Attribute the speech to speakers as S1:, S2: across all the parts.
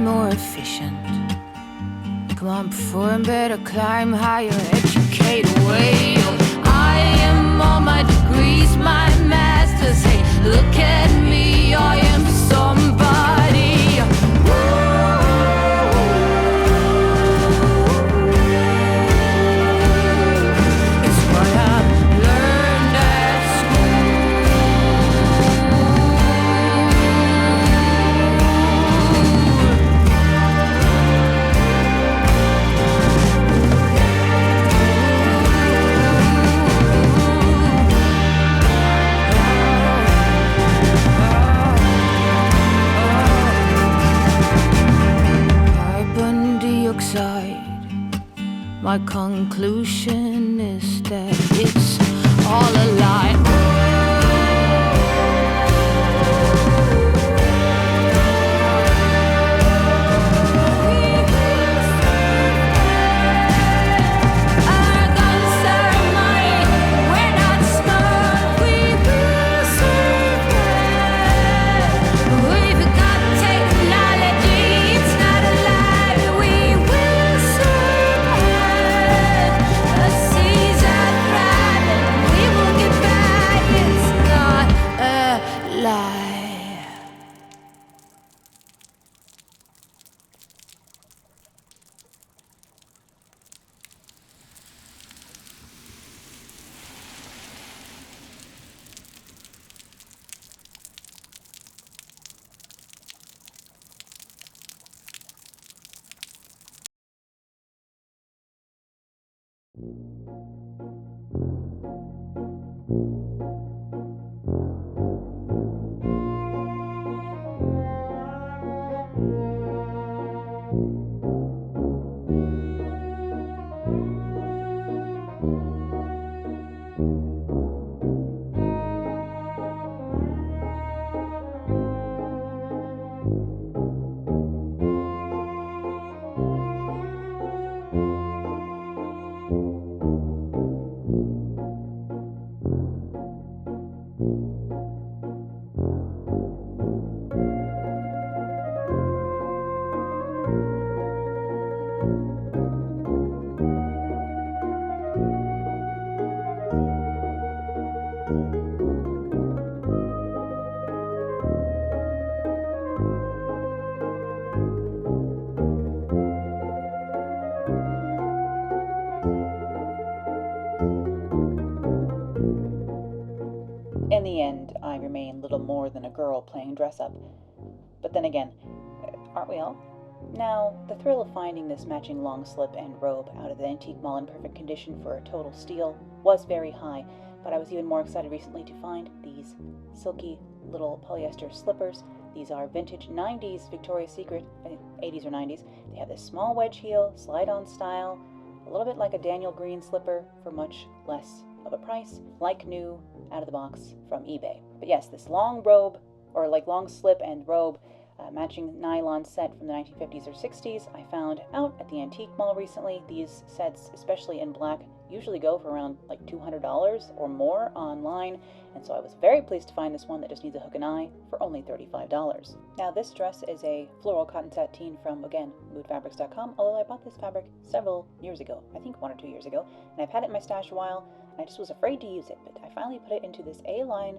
S1: more efficient. Come on, perform better, climb higher, educate away. I am all my degrees, my masters. Hey, look at me, I am somebody. It's what I've learned at my conclusion is that it's all a lie.
S2: In the end, I remain little more than a girl playing dress-up. But then again, aren't we all? Now, the thrill of finding this matching long slip and robe out of the antique mall in perfect condition for a total steal was very high, but I was even more excited recently to find these silky little polyester slippers. These are vintage 90s Victoria's Secret, 80s or 90s. They have this small wedge heel, slide-on style, a little bit like a Daniel Green slipper for much less of a price, like new, out of the box from eBay. But yes, this long robe, or like long slip and robe, matching nylon set from the 1950s or 60s, I found out at the antique mall recently. These sets, especially in black, usually go for around like $200 or more online, and so I was very pleased to find this one that just needs a hook and eye for only $35. Now this dress is a floral cotton sateen from, again, moodfabrics.com, although I bought this fabric several years ago, I think 1 or 2 years ago, and I've had it in my stash a while, and I just was afraid to use it, but I finally put it into this A-line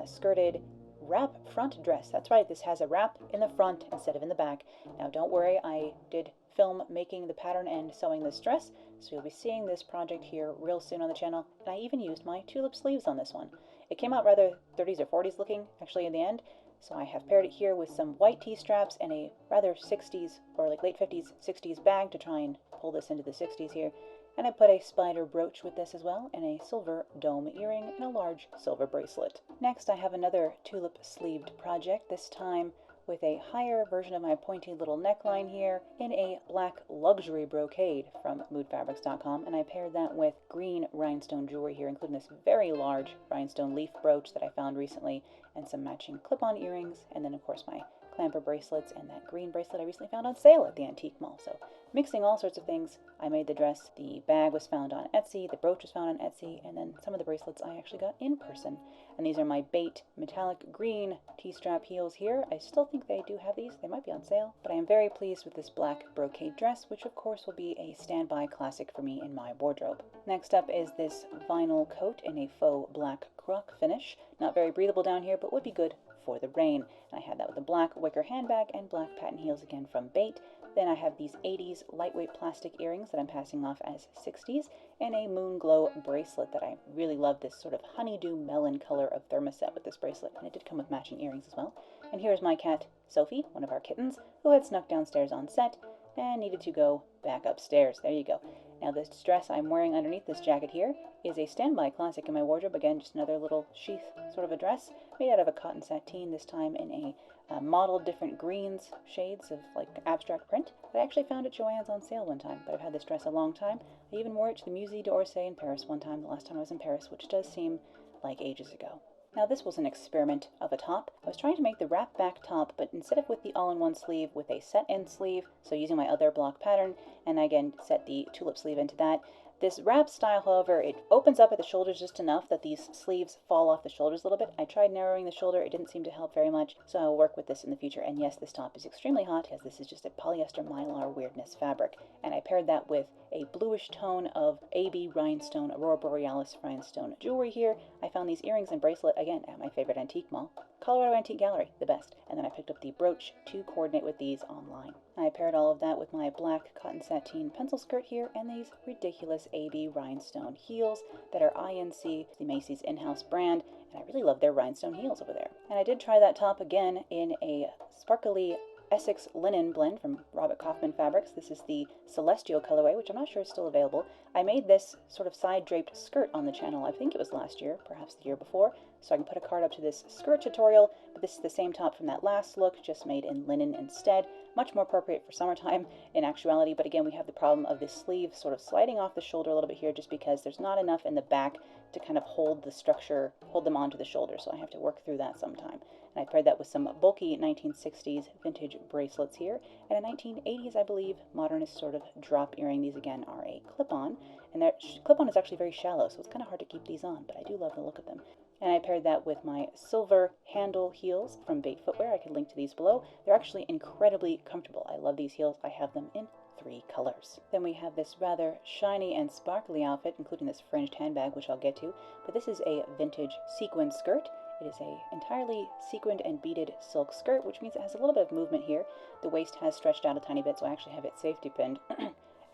S2: skirted wrap front dress. That's right, this has a wrap in the front instead of in the back. Now don't worry, I did film making the pattern and sewing this dress, so you'll be seeing this project here real soon on the channel, and I even used my tulip sleeves on this one. It came out rather 30s or 40s looking, actually, in the end, so I have paired it here with some white T-straps and a rather 60s, or like late 50s, 60s bag to try and pull this into the 60s here. And I put a spider brooch with this as well, and a silver dome earring, and a large silver bracelet. Next, I have another tulip sleeved project, this time with a higher version of my pointy little neckline here in a black luxury brocade from moodfabrics.com, and I paired that with green rhinestone jewelry here, including this very large rhinestone leaf brooch that I found recently, and some matching clip-on earrings, and then of course my clamper bracelets and that green bracelet I recently found on sale at the antique mall. So mixing all sorts of things, I made the dress. The bag was found on Etsy, the brooch was found on Etsy, and then some of the bracelets I actually got in person. And these are my bait metallic green T-strap heels here. I still think they do have these. They might be on sale, but I am very pleased with this black brocade dress, which of course will be a standby classic for me in my wardrobe. Next up is this vinyl coat in a faux black croc finish. Not very breathable down here, but would be good for the rain. And I had that with a black wicker handbag and black patent heels again from Bait. Then I have these 80s lightweight plastic earrings that I'm passing off as 60s, and a moon glow bracelet that I really love, this sort of honeydew melon color of thermoset with this bracelet, and it did come with matching earrings as well. And here's my cat, Sophie, one of our kittens, who had snuck downstairs on set and needed to go back upstairs. There you go. Now this dress I'm wearing underneath this jacket here is a standby classic in my wardrobe. Again, just another little sheath sort of a dress made out of a cotton sateen, this time in a modeled different greens shades of like abstract print that I actually found at Joann's on sale one time. But I've had this dress a long time. I even wore it to the Musée d'Orsay in Paris one time, the last time I was in Paris, which does seem like ages ago. Now this was an experiment of a top. I was trying to make the wrap back top, but instead of with the all-in-one sleeve, with a set end sleeve, so using my other block pattern, and I again set the tulip sleeve into that. This wrap style, however, it opens up at the shoulders just enough that these sleeves fall off the shoulders a little bit. I tried narrowing the shoulder, it didn't seem to help very much, so I'll work with this in the future. And yes, this top is extremely hot, because this is just a polyester mylar weirdness fabric. And I paired that with a bluish tone of AB Rhinestone, Aurora Borealis Rhinestone jewelry here. I found these earrings and bracelet, again, at my favorite antique mall, Colorado Antique Gallery, the best. And then I picked up the brooch to coordinate with these online. I paired all of that with my black cotton sateen pencil skirt here and these ridiculous AB Rhinestone heels that are INC, the Macy's in-house brand, and I really love their rhinestone heels over there. And I did try that top again in a sparkly Essex linen blend from Robert Kaufman Fabrics. This is the Celestial colorway, which I'm not sure is still available. I made this sort of side-draped skirt on the channel, I think it was last year, perhaps the year before, so I can put a card up to this skirt tutorial, but this is the same top from that last look, just made in linen instead. Much more appropriate for summertime in actuality, but again we have the problem of this sleeve sort of sliding off the shoulder a little bit here just because there's not enough in the back to kind of hold the structure, hold them onto the shoulder, so I have to work through that sometime. And I paired that with some bulky 1960s vintage bracelets here, and a 1980s, I believe, modernist sort of drop earring. These again are a clip-on, and their clip-on is actually very shallow, so it's kind of hard to keep these on, but I do love the look of them. And I paired that with my silver handle heels from Bait Footwear. I can link to these below. They're actually incredibly comfortable. I love these heels. I have them in 3 colors. Then we have this rather shiny and sparkly outfit, including this fringed handbag, which I'll get to. But this is a vintage sequin skirt. It is a entirely sequined and beaded silk skirt, which means it has a little bit of movement here. The waist has stretched out a tiny bit, so I actually have it safety pinned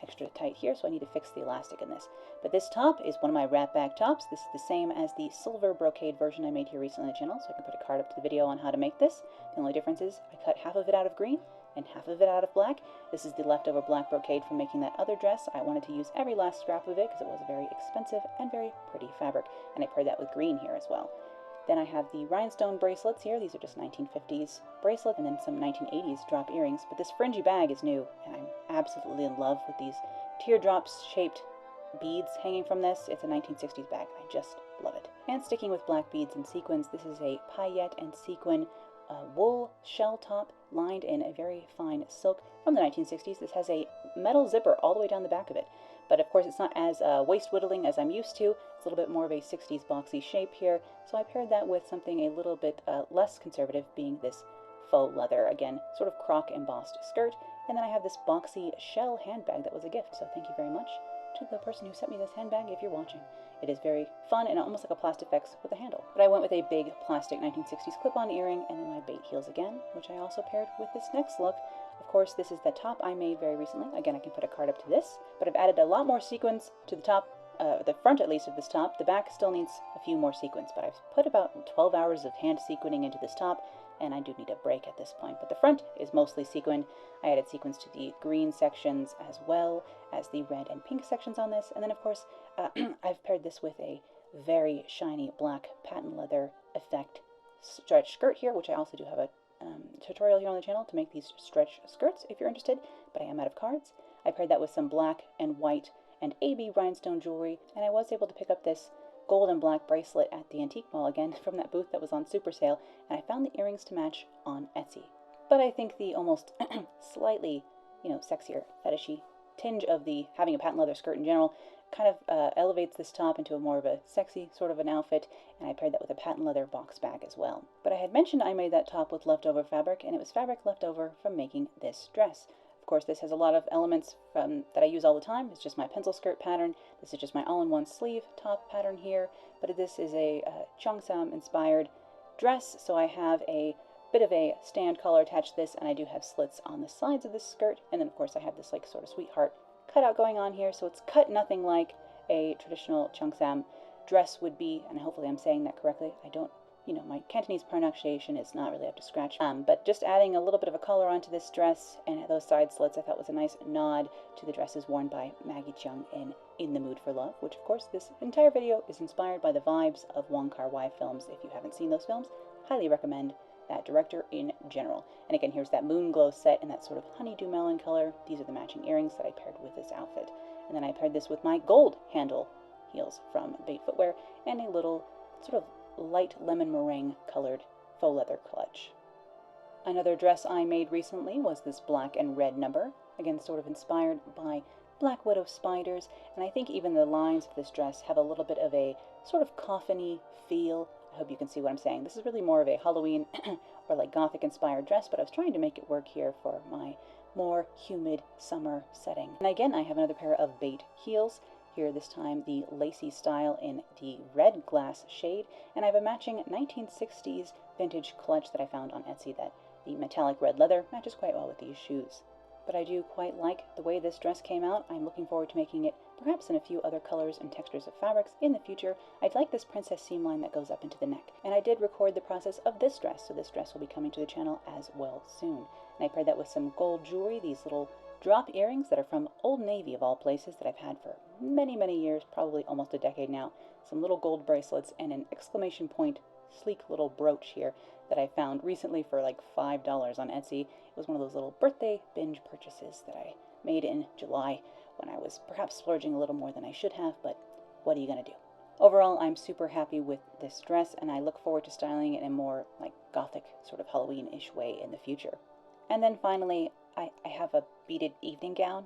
S2: extra tight here, so I need to fix the elastic in this. But this top is one of my wrap back tops. This is the same as the silver brocade version I made here recently on the channel, so I can put a card up to the video on how to make this. The only difference is I cut half of it out of green and half of it out of black. This is the leftover black brocade from making that other dress. I wanted to use every last scrap of it because it was a very expensive and very pretty fabric, and I paired that with green here as well. Then I have the rhinestone bracelets here. These are just 1950s bracelets, and then some 1980s drop earrings. But this fringy bag is new, and I'm absolutely in love with these teardrops shaped beads hanging from this. It's a 1960s bag. I just love it. And sticking with black beads and sequins, this is a paillette and sequin wool shell top lined in a very fine silk from the 1960s. This has a metal zipper all the way down the back of it. But of course it's not as waist whittling as I'm used to. It's a little bit more of a 60s boxy shape here. So I paired that with something a little bit less conservative, being this faux leather, again, sort of croc embossed skirt. And then I have this boxy shell handbag that was a gift. So thank you very much to the person who sent me this handbag if you're watching. It is very fun and almost like a Plastifex with a handle. But I went with a big plastic 1960s clip-on earring and then my Bait heels again, which I also paired with this next look. Of course, this is the top I made very recently. Again, I can put a card up to this, but I've added a lot more sequins to the top, the front at least of this top. The back still needs a few more sequins, but I've put about 12 hours of hand sequining into this top, and I do need a break at this point. But the front is mostly sequined. I added sequins to the green sections as well as the red and pink sections on this. And then, of course, I've paired this with a very shiny black patent leather effect stretch skirt here, which I also do have a tutorial here on the channel to make these stretch skirts if you're interested, but I am out of cards. I paired that with some black and white and AB rhinestone jewelry, and I was able to pick up this gold and black bracelet at the antique mall again from that booth that was on super sale, and I found the earrings to match on Etsy. But I think the almost slightly sexier, fetishy tinge of the having a patent leather skirt in general kind of elevates this top into a more of a sexy sort of an outfit, and I paired that with a patent leather box bag as well. But I had mentioned I made that top with leftover fabric, and it was fabric left over from making this dress. Of course, this has a lot of elements that I use all the time. It's just my pencil skirt pattern. This is just my all-in-one sleeve top pattern here, but this is a Cheongsam inspired dress, so I have a bit of a stand collar attached to this, and I do have slits on the sides of this skirt, and then of course I have this like sort of sweetheart cutout going on here, so it's cut nothing like a traditional Cheongsam dress would be, and hopefully I'm saying that correctly. I don't, my Cantonese pronunciation is not really up to scratch, but just adding a little bit of a color onto this dress and those side slits I thought was a nice nod to the dresses worn by Maggie Cheung in The Mood for Love, which of course this entire video is inspired by the vibes of Wong Kar-Wai films. If you haven't seen those films, highly recommend that director in general. And again, here's that moon glow set in that sort of honeydew melon color. These are the matching earrings that I paired with this outfit. And then I paired this with my gold handle heels from Bait Footwear and a little sort of light lemon meringue colored faux leather clutch. Another dress I made recently was this black and red number, again sort of inspired by Black Widow spiders, and I think even the lines of this dress have a little bit of a sort of coffin-y feel. I hope you can see what I'm saying. This is really more of a Halloween or like gothic inspired dress, but I was trying to make it work here for my more humid summer setting. And again, I have another pair of Bait heels. Here this time the lacy style in the red glass shade, and I have a matching 1960s vintage clutch that I found on Etsy that the metallic red leather matches quite well with these shoes. But I do quite like the way this dress came out. I'm looking forward to making it perhaps in a few other colors and textures of fabrics in the future. I'd like this princess seam line that goes up into the neck. And I did record the process of this dress, so this dress will be coming to the channel as well soon. And I paired that with some gold jewelry, these little drop earrings that are from Old Navy of all places that I've had for many, many years, probably almost a decade now. Some little gold bracelets and an exclamation point sleek little brooch here that I found recently for like $5 on Etsy. It was one of those little birthday binge purchases that I made in July when I was perhaps splurging a little more than I should have, but what are you going to do? Overall, I'm super happy with this dress, and I look forward to styling it in a more like gothic sort of Halloween-ish way in the future. And then finally, I have a beaded evening gown.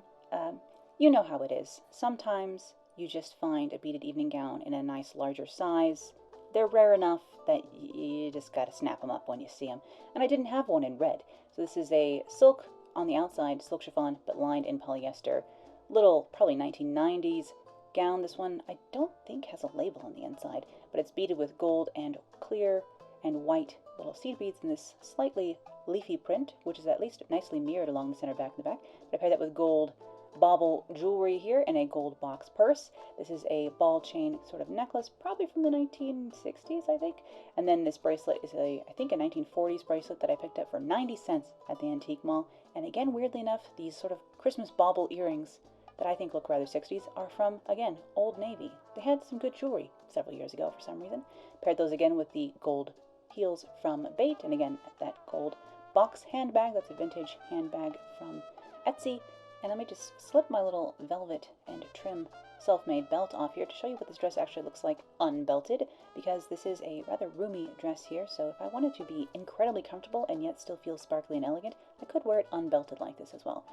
S2: You know how it is. Sometimes you just find a beaded evening gown in a nice larger size. They're rare enough that you just gotta snap them up when you see them. And I didn't have one in red. So this is a silk on the outside, silk chiffon, but lined in polyester. Little, probably 1990s gown. This one I don't think has a label on the inside, but it's beaded with gold and clear and white little seed beads in this slightly leafy print, which is at least nicely mirrored along the center back and the back. But I pair that with gold bauble jewelry here and a gold box purse. This is a ball chain sort of necklace, probably from the 1960s, I think. And then this bracelet is I think a 1940s bracelet that I picked up for 90 cents at the antique mall. And again, weirdly enough, these sort of Christmas bauble earrings that I think look rather 60s are from, again, Old Navy. They had some good jewelry several years ago for some reason. Paired those again with the gold heels from Bait, and again, that gold box handbag. That's a vintage handbag from Etsy. And let me just slip my little velvet and trim self-made belt off here to show you what this dress actually looks like unbelted, because this is a rather roomy dress here, so if I wanted to be incredibly comfortable and yet still feel sparkly and elegant, I could wear it unbelted like this as well.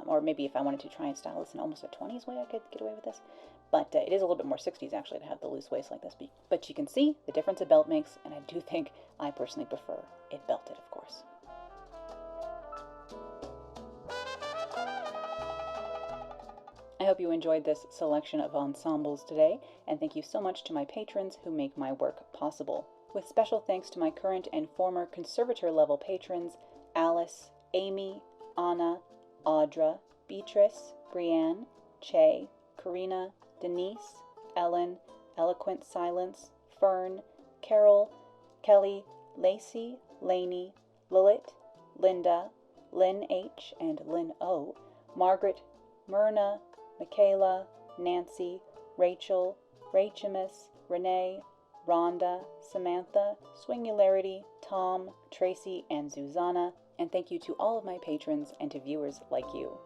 S2: Or maybe if I wanted to try and style this in almost a 20s way, I could get away with this. But it is a little bit more 60s actually to have the loose waist like this. But you can see the difference a belt makes, and I do think I personally prefer it belted, of course. I hope you enjoyed this selection of ensembles today, and thank you so much to my patrons who make my work possible. With special thanks to my current and former conservator level patrons, Alice, Amy, Anna, Audra, Beatrice, Brianne, Che, Karina, Denise, Ellen, Eloquent Silence, Fern, Carol, Kelly, Lacey, Lainey, Lilith, Linda, Lynn H. and Lynn O., Margaret, Myrna, Michaela, Nancy, Rachel, Rachamus, Renee, Rhonda, Samantha, Swingularity, Tom, Tracy, and Susanna. And thank you to all of my patrons and to viewers like you.